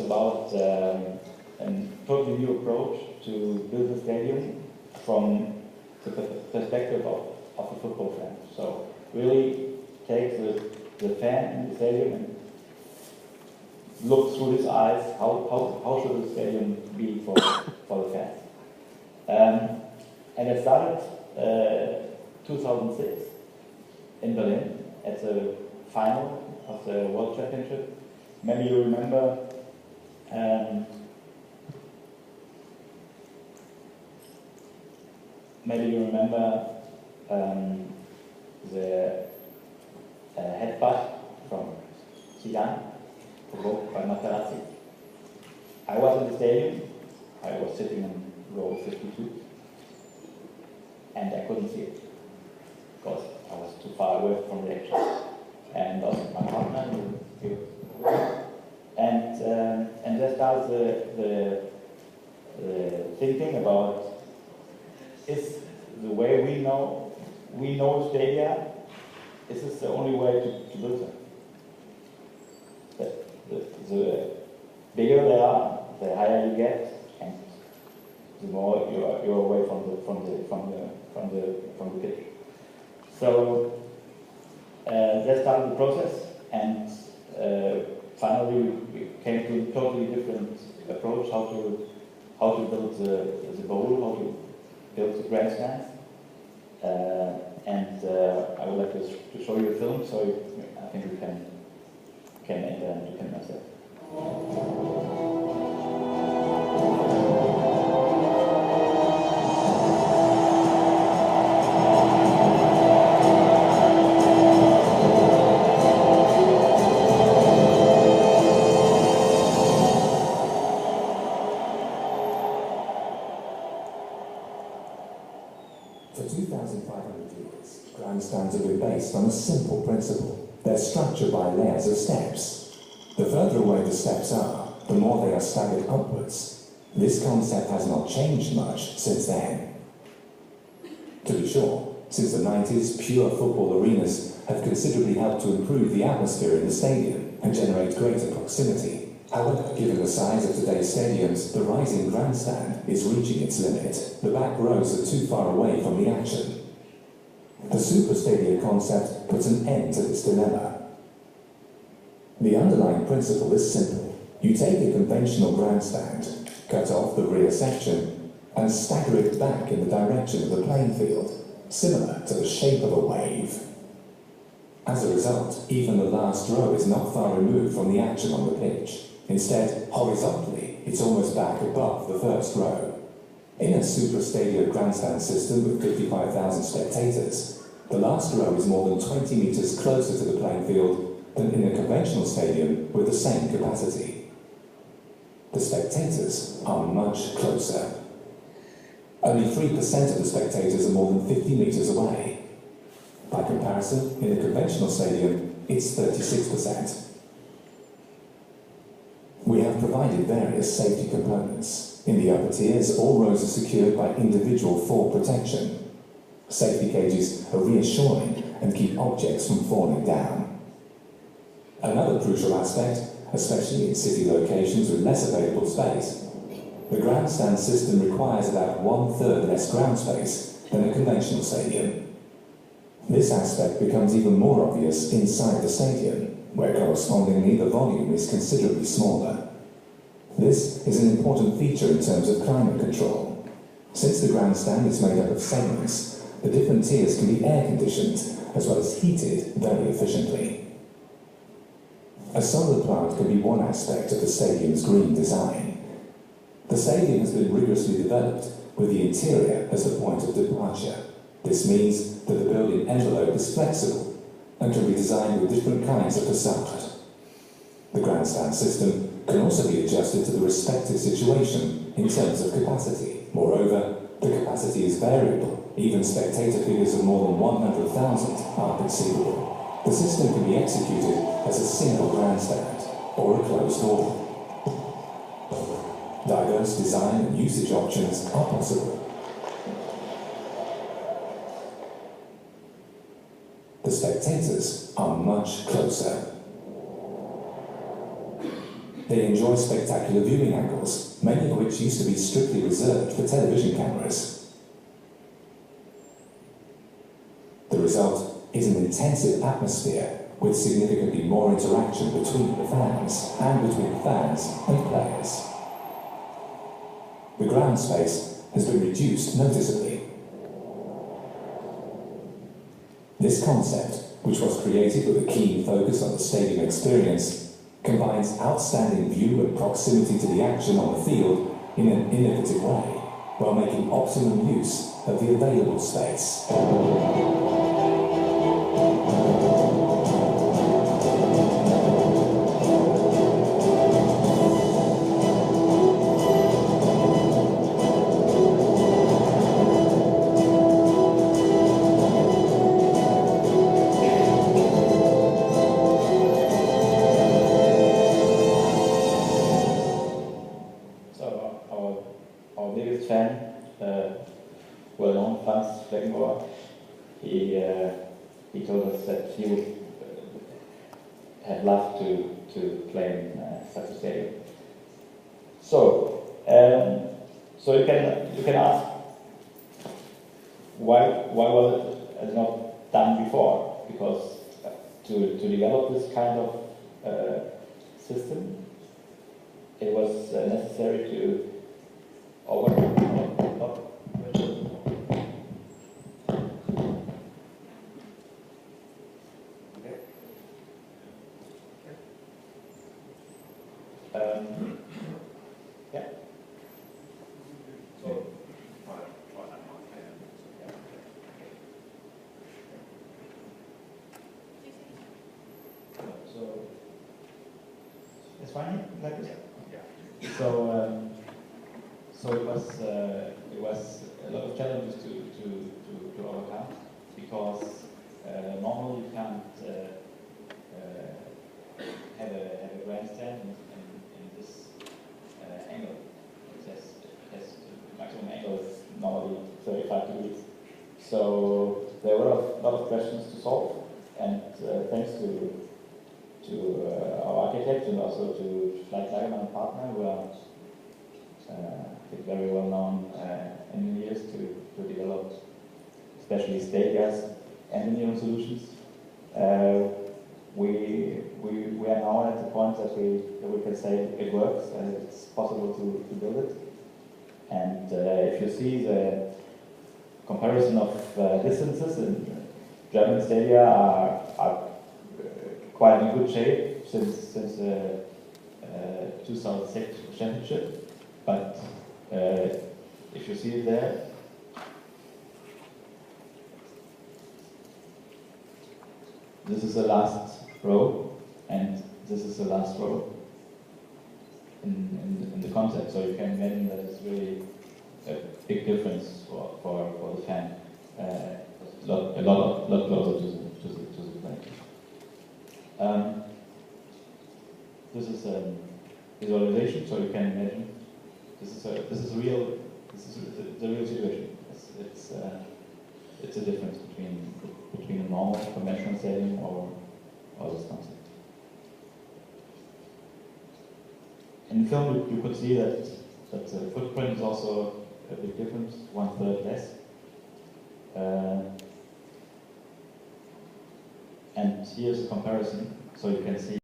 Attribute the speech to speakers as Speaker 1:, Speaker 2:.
Speaker 1: about a totally new approach to build a stadium from the perspective of a football fan. So really take the fan in the stadium and look through his eyes, how should the stadium be for the fans. And I started 2006 in Berlin at the final of the World Championship. Maybe you remember the headbutt from Zidane, provoked by Materazzi. I was in the stadium. I was sitting in row 52, and I couldn't see it because I was too far away from the action. And also my partner, and that started the thinking about, is the way we know stadia, is this the only way to build them? The bigger they are, the higher you get, and the more you're away from the pitch. So that started the process, and finally we came to a totally different approach how to build the bowl, how to build the grandstand. And I would like to show you a film, so I think we can enter and you can myself.
Speaker 2: 2,500 years, grandstands have been based on a simple principle. They're structured by layers of steps. The further away the steps are, the more they are staggered upwards. This concept has not changed much since then. To be sure, since the 90s, pure football arenas have considerably helped to improve the atmosphere in the stadium and generate greater proximity. However, given the size of today's stadiums, the rising grandstand is reaching its limit. The back rows are too far away from the action. The Super Stadio concept puts an end to this dilemma. The underlying principle is simple. You take a conventional grandstand, cut off the rear section, and stagger it back in the direction of the playing field, similar to the shape of a wave. As a result, even the last row is not far removed from the action on the pitch. Instead, horizontally, it's almost back above the first row. In a Super Stadio grandstand system with 55,000 spectators, the last row is more than 20 metres closer to the playing field than in a conventional stadium with the same capacity. The spectators are much closer. Only 3% of the spectators are more than 50 metres away. By comparison, in a conventional stadium, it's 36%. We have provided various safety components. In the upper tiers, all rows are secured by individual fall protection. Safety cages are reassuring and keep objects from falling down. Another crucial aspect, especially in city locations with less available space, the grandstand system requires about 1/3 less ground space than a conventional stadium. This aspect becomes even more obvious inside the stadium, where correspondingly the volume is considerably smaller. This is an important feature in terms of climate control. Since the grandstand is made up of segments, the different tiers can be air-conditioned as well as heated very efficiently. A solar plant can be one aspect of the stadium's green design. The stadium has been rigorously developed with the interior as the point of departure. This means that the building envelope is flexible and can be designed with different kinds of facade. The grandstand system can also be adjusted to the respective situation in terms of capacity. Moreover, the capacity is variable. Even spectator figures of more than 100,000 are conceivable. The system can be executed as a single grandstand or a closed hall. Diverse design and usage options are possible. The spectators are much closer. They enjoy spectacular viewing angles, many of which used to be strictly reserved for television cameras. The result is an intensive atmosphere with significantly more interaction between the fans and between fans and players. The ground space has been reduced noticeably. This concept, which was created with a keen focus on the stadium experience, combines outstanding view and proximity to the action on the field in an innovative way, while making optimum use of the available space.
Speaker 1: Our biggest fan, well-known Franz Fleckenbauer, he told us that he would have loved to play in such a stadium. So you can ask why was it not done before? Because to develop this kind of system, it was necessary to yeah. So it's fine like this. Yeah. So it was a lot of challenges to overcome, because normally you can't have a grandstand in this angle. The maximum angle is normally 35 degrees. So there were a lot of questions to solve, and thanks to our architect and also to Schleich Lagermann partner, who are very well known engineers to develop especially Stadia's engineering solutions. We are now at the point that we can say it works and it's possible to build it. And if you see the comparison of distances, in German stadia are quite in good shape since 2006 championship. But if you see it there, this is the last row, and this is the last row in the concept. So you can imagine that it's really a big difference for the fan. A lot closer to the play. This is a visualization, so you can imagine this is the real situation. It's a difference between a normal conventional stadium or this concept. In the film, you could see that the footprint is also a bit different, 1/3 less. And here's a comparison, so you can see